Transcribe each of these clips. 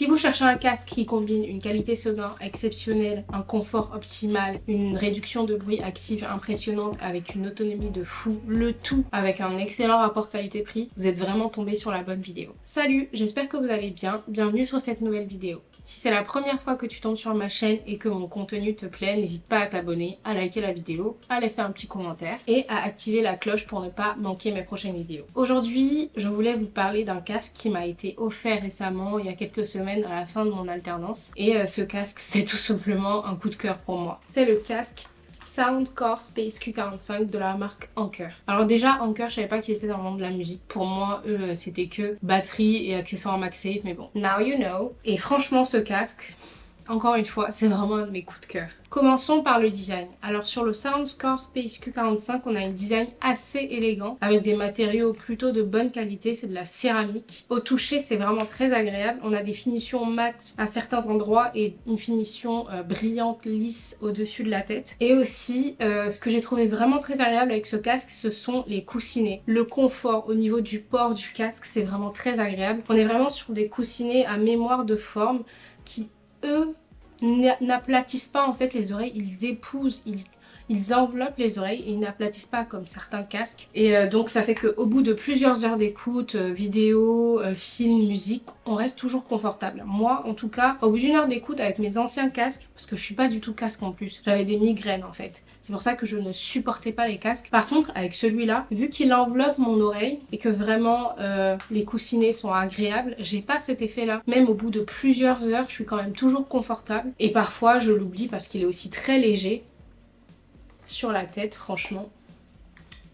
Si vous cherchez un casque qui combine une qualité sonore exceptionnelle, un confort optimal, une réduction de bruit active impressionnante avec une autonomie de fou, le tout avec un excellent rapport qualité-prix, vous êtes vraiment tombé sur la bonne vidéo. Salut, j'espère que vous allez bien, bienvenue sur cette nouvelle vidéo. Si c'est la première fois que tu tombes sur ma chaîne et que mon contenu te plaît, n'hésite pas à t'abonner, à liker la vidéo, à laisser un petit commentaire et à activer la cloche pour ne pas manquer mes prochaines vidéos. Aujourd'hui, je voulais vous parler d'un casque qui m'a été offert récemment, il y a quelques semaines à la fin de mon alternance. Et ce casque, c'est tout simplement un coup de cœur pour moi. C'est le casque Soundcore Space Q45 de la marque Anker. Alors déjà, Anker, je savais pas qu'ils étaient dans le monde de la musique. Pour moi, eux, c'était que batterie et accessoires MagSafe, mais bon. Now you know. Et franchement, ce casque, encore une fois, c'est vraiment un de mes coups de cœur. Commençons par le design. Alors sur le Soundcore Space Q45, on a un design assez élégant avec des matériaux plutôt de bonne qualité, c'est de la céramique. Au toucher, c'est vraiment très agréable. On a des finitions mat à certains endroits et une finition brillante, lisse au-dessus de la tête. Et aussi, ce que j'ai trouvé vraiment très agréable avec ce casque, ce sont les coussinets. Le confort au niveau du port du casque, c'est vraiment très agréable. On est vraiment sur des coussinets à mémoire de forme qui, eux, n'aplatissent pas en fait les oreilles, ils épousent, ils enveloppent les oreilles et ils n'aplatissent pas comme certains casques. Et donc ça fait qu'au bout de plusieurs heures d'écoute, vidéo, film, musique, on reste toujours confortable. Moi en tout cas, au bout d'une heure d'écoute avec mes anciens casques, parce que je suis pas du tout casque en plus, j'avais des migraines en fait. C'est pour ça que je ne supportais pas les casques. Par contre avec celui-là, vu qu'il enveloppe mon oreille et que vraiment les coussinets sont agréables, j'ai pas cet effet là. Même au bout de plusieurs heures, je suis quand même toujours confortable. Et parfois je l'oublie parce qu'il est aussi très léger sur la tête, franchement.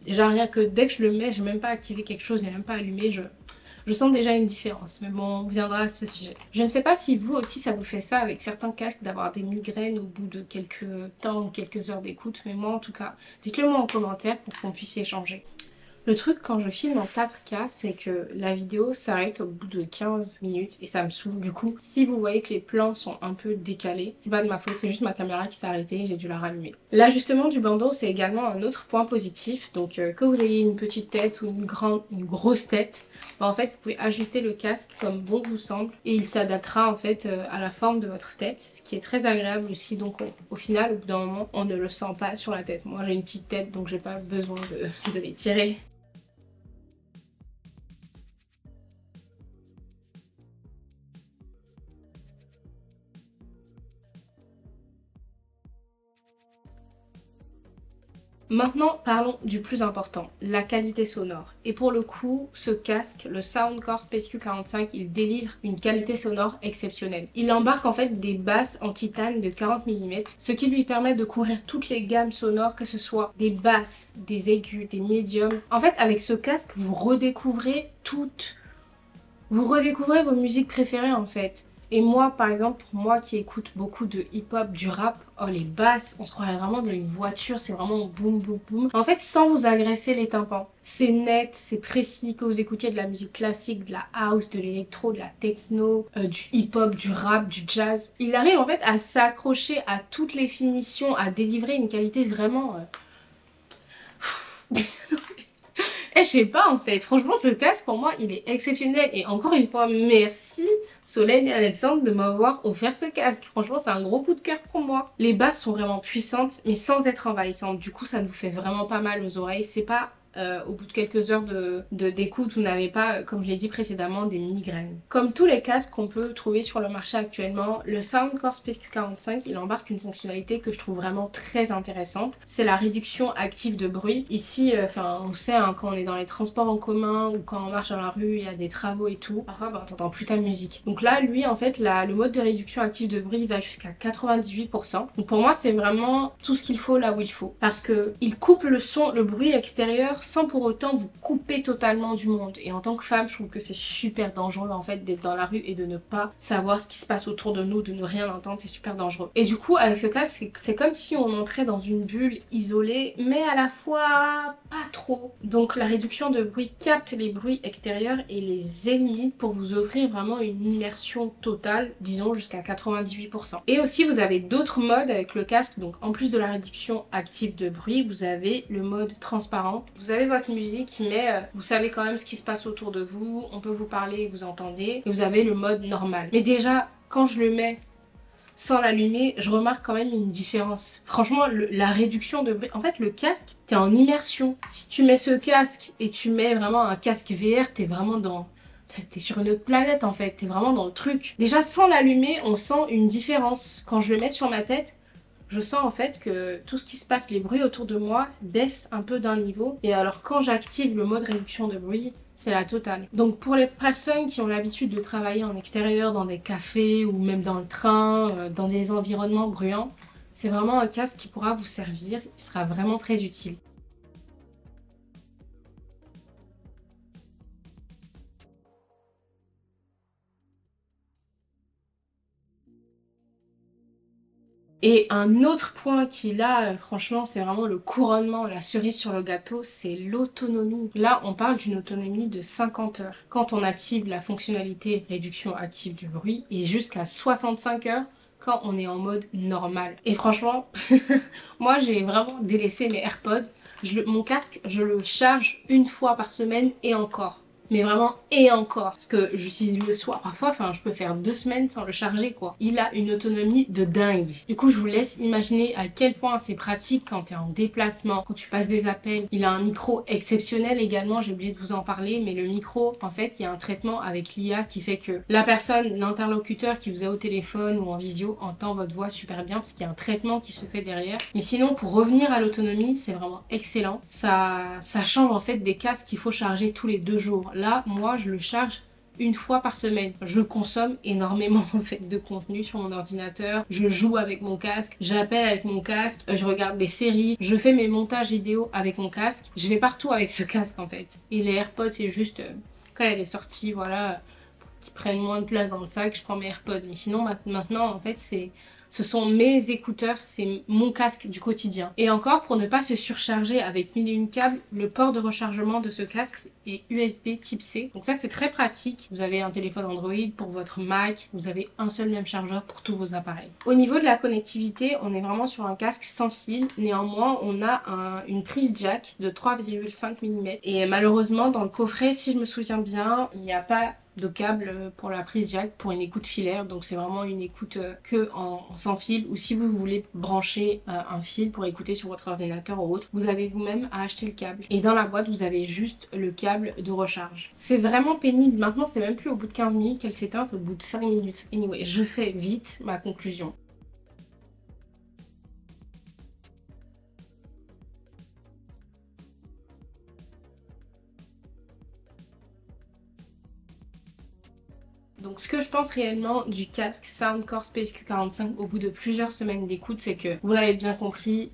Déjà rien que dès que je le mets, j'ai même pas activé quelque chose, j'ai même pas allumé, je sens déjà une différence, mais bon, on viendra à ce sujet. Je ne sais pas si vous aussi ça vous fait ça avec certains casques d'avoir des migraines au bout de quelques temps ou quelques heures d'écoute, mais moi en tout cas, dites-le moi en commentaire pour qu'on puisse échanger. Le truc quand je filme en 4K, c'est que la vidéo s'arrête au bout de 15 minutes et ça me saoule. Du coup, si vous voyez que les plans sont un peu décalés, c'est pas de ma faute, c'est juste ma caméra qui s'est arrêtée et j'ai dû la rallumer. L'ajustement du bandeau, c'est également un autre point positif. Donc que vous ayez une petite tête ou une grosse tête, en fait, vous pouvez ajuster le casque comme bon vous semble et il s'adaptera en fait à la forme de votre tête, ce qui est très agréable aussi. Donc au final, au bout d'un moment, on ne le sent pas sur la tête. Moi, j'ai une petite tête, donc j'ai pas besoin de les tirer. Maintenant, parlons du plus important, la qualité sonore. Et pour le coup, ce casque, le Soundcore Space Q45, il délivre une qualité sonore exceptionnelle. Il embarque en fait des basses en titane de 40 mm, ce qui lui permet de couvrir toutes les gammes sonores, que ce soit des basses, des aigus, des médiums. En fait, avec ce casque, vous redécouvrez vos musiques préférées en fait. Et moi, par exemple, pour moi qui écoute beaucoup de hip-hop, du rap, oh les basses, on se croirait vraiment dans une voiture, c'est vraiment boum boum boum. En fait, sans vous agresser les tympans. C'est net, c'est précis, que vous écoutiez de la musique classique, de la house, de l'électro, de la techno, du hip-hop, du rap, du jazz. Il arrive en fait à s'accrocher à toutes les finitions, à délivrer une qualité vraiment... Et je sais pas en fait, franchement ce casque pour moi il est exceptionnel et encore une fois merci Solène et Alexandre de m'avoir offert ce casque. Franchement c'est un gros coup de cœur pour moi. Les basses sont vraiment puissantes mais sans être envahissantes, du coup ça ne vous fait vraiment pas mal aux oreilles, c'est pas... au bout de quelques heures d'écoute, vous n'avez pas, comme je l'ai dit précédemment, des migraines. Comme tous les casques qu'on peut trouver sur le marché actuellement, le Soundcore Space Q45, il embarque une fonctionnalité que je trouve vraiment très intéressante. C'est la réduction active de bruit. Ici, on sait, hein, quand on est dans les transports en commun ou quand on marche dans la rue, il y a des travaux et tout, parfois on t'entend plus ta musique. Donc là, lui, en fait, le mode de réduction active de bruit va jusqu'à 98%. Donc pour moi, c'est vraiment tout ce qu'il faut là où il faut. Parce que il coupe le son, le bruit extérieur sans pour autant vous couper totalement du monde. Et en tant que femme, je trouve que c'est super dangereux en fait d'être dans la rue et de ne pas savoir ce qui se passe autour de nous, de ne rien entendre, c'est super dangereux. Et du coup, avec ce casque, c'est comme si on entrait dans une bulle isolée, mais à la fois pas trop. Donc la réduction de bruit capte les bruits extérieurs et les élimine pour vous offrir vraiment une immersion totale, disons jusqu'à 98%. Et aussi, vous avez d'autres modes avec le casque, donc en plus de la réduction active de bruit, vous avez le mode transparent. Vous avez votre musique, mais vous savez quand même ce qui se passe autour de vous, on peut vous parler et vous entendez, et vous avez le mode normal. Mais déjà, quand je le mets sans l'allumer, je remarque quand même une différence. Franchement, la réduction de bruit... En fait, le casque, t'es en immersion. Si tu mets ce casque et tu mets vraiment un casque VR, t'es vraiment dans... T'es sur une autre planète en fait, t'es vraiment dans le truc. Déjà, sans l'allumer, on sent une différence. Quand je le mets sur ma tête, je sens en fait que tout ce qui se passe, les bruits autour de moi, baissent un peu d'un niveau. Et alors quand j'active le mode réduction de bruit, c'est la totale. Donc pour les personnes qui ont l'habitude de travailler en extérieur, dans des cafés ou même dans le train, dans des environnements bruyants, c'est vraiment un casque qui pourra vous servir, il sera vraiment très utile. Et un autre point qui là, franchement, c'est vraiment le couronnement, la cerise sur le gâteau, c'est l'autonomie. Là, on parle d'une autonomie de 50 heures. Quand on active la fonctionnalité réduction active du bruit, et jusqu'à 65 heures quand on est en mode normal. Et franchement, moi j'ai vraiment délaissé mes AirPods. Mon casque, je le charge une fois par semaine et encore. Mais vraiment, et encore. Parce que j'utilise le soir. Parfois, enfin, je peux faire 2 semaines sans le charger, quoi. Il a une autonomie de dingue. Du coup, je vous laisse imaginer à quel point c'est pratique quand tu es en déplacement, quand tu passes des appels. Il a un micro exceptionnel également, j'ai oublié de vous en parler, mais le micro, en fait, il y a un traitement avec l'IA qui fait que la personne, l'interlocuteur qui vous a au téléphone ou en visio, entend votre voix super bien parce qu'il y a un traitement qui se fait derrière. Mais sinon, pour revenir à l'autonomie, c'est vraiment excellent. Ça change en fait des casques qu'il faut charger tous les 2 jours. Là, moi, je le charge une fois par semaine. Je consomme énormément en fait de contenu sur mon ordinateur. Je joue avec mon casque, j'appelle avec mon casque, je regarde des séries, je fais mes montages vidéo avec mon casque. Je vais partout avec ce casque en fait. Et les AirPods, c'est juste quand elle est sortie, voilà, pour qu'ils prennent moins de place dans le sac, je prends mes AirPods. Mais sinon, maintenant, en fait, ce sont mes écouteurs, c'est mon casque du quotidien. Et encore, pour ne pas se surcharger avec 1001 câbles, le port de rechargement de ce casque est USB type C. Donc ça, c'est très pratique. Vous avez un téléphone Android pour votre Mac, vous avez un seul même chargeur pour tous vos appareils. Au niveau de la connectivité, on est vraiment sur un casque sans fil. Néanmoins, on a une prise jack de 3,5 mm. Et malheureusement, dans le coffret, si je me souviens bien, il n'y a pas de câble pour la prise jack pour une écoute filaire, donc c'est vraiment une écoute que en sans fil, ou si vous voulez brancher un fil pour écouter sur votre ordinateur ou autre, vous avez vous-même à acheter le câble. Et dans la boîte, vous avez juste le câble de recharge. C'est vraiment pénible. Maintenant, c'est même plus au bout de 15 minutes qu'elle s'éteint, c'est au bout de 5 minutes. Anyway, je fais vite ma conclusion. Donc ce que je pense réellement du casque Soundcore Space Q45 au bout de plusieurs semaines d'écoute, c'est que, vous l'avez bien compris,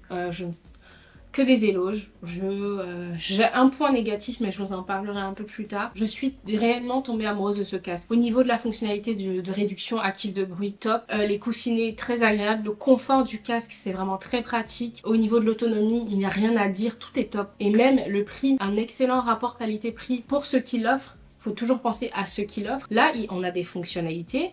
que des éloges. J'ai un point négatif, mais je vous en parlerai un peu plus tard. Je suis réellement tombée amoureuse de ce casque. Au niveau de la fonctionnalité de réduction active de bruit, top. Les coussinets, très agréables. Le confort du casque, c'est vraiment très pratique. Au niveau de l'autonomie, il n'y a rien à dire, tout est top. Et même le prix, un excellent rapport qualité-prix pour ceux qui l'offrent. Il faut toujours penser à ceux qui l'offrent. Là, on a des fonctionnalités.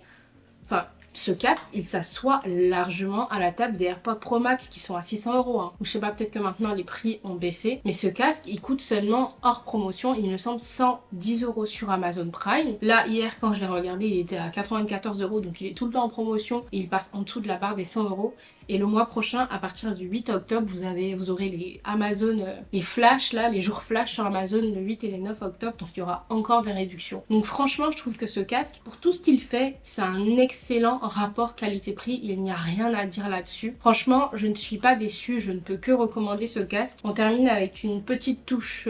Enfin, ce casque, il s'assoit largement à la table des AirPods Pro Max qui sont à 600 €. Hein. Ou je sais pas, peut-être que maintenant les prix ont baissé. Mais ce casque, il coûte seulement hors promotion, il me semble 110 € sur Amazon Prime. Là, hier, quand je l'ai regardé, il était à 94 €, donc il est tout le temps en promotion et il passe en dessous de la barre des 100 €. Et le mois prochain, à partir du 8 octobre, vous aurez les Amazon, les flash là, les jours flash sur Amazon le 8 et le 9 octobre, donc il y aura encore des réductions. Donc franchement, je trouve que ce casque, pour tout ce qu'il fait, c'est un excellent rapport qualité-prix, il n'y a rien à dire là-dessus. Franchement, je ne suis pas déçue, je ne peux que recommander ce casque. On termine avec une petite touche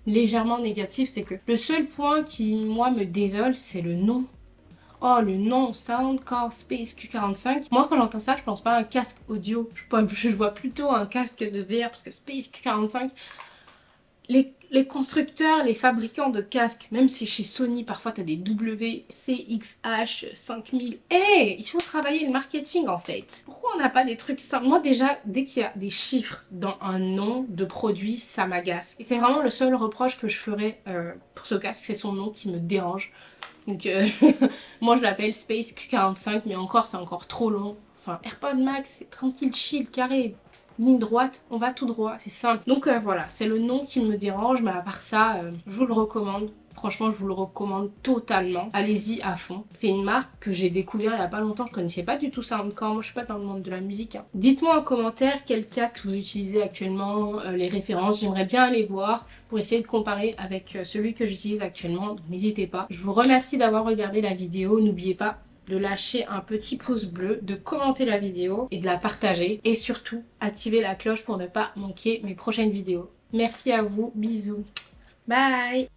légèrement négative, c'est que le seul point qui, moi, me désole, c'est le nom. Oh, le nom Soundcore Space Q45. Moi, quand j'entends ça, je pense pas à un casque audio. Je vois plutôt un casque de VR parce que Space Q45, les constructeurs, les fabricants de casques, même si chez Sony, parfois tu as des WCXH 5000. Hey, il faut travailler le marketing en fait. Pourquoi on n'a pas des trucs simples? Moi déjà, dès qu'il y a des chiffres dans un nom de produit, ça m'agace. Et c'est vraiment le seul reproche que je ferais pour ce casque, c'est son nom qui me dérange. Donc moi je l'appelle Space Q45, mais encore c'est encore trop long. Enfin, AirPod Max, c'est tranquille, chill, carré. ligne droite, on va tout droit, c'est simple. Donc voilà, c'est le nom qui me dérange, mais à part ça, je vous le recommande. Franchement, je vous le recommande totalement. Allez-y à fond. C'est une marque que j'ai découvert il y a pas longtemps. Je connaissais pas du tout ça encore. Moi, je suis pas dans le monde de la musique. Hein. Dites-moi en commentaire quel casque vous utilisez actuellement, les références. J'aimerais bien aller voir pour essayer de comparer avec celui que j'utilise actuellement. Donc n'hésitez pas. Je vous remercie d'avoir regardé la vidéo. N'oubliez pas de lâcher un petit pouce bleu, de commenter la vidéo et de la partager. Et surtout, activer la cloche pour ne pas manquer mes prochaines vidéos. Merci à vous. Bisous. Bye.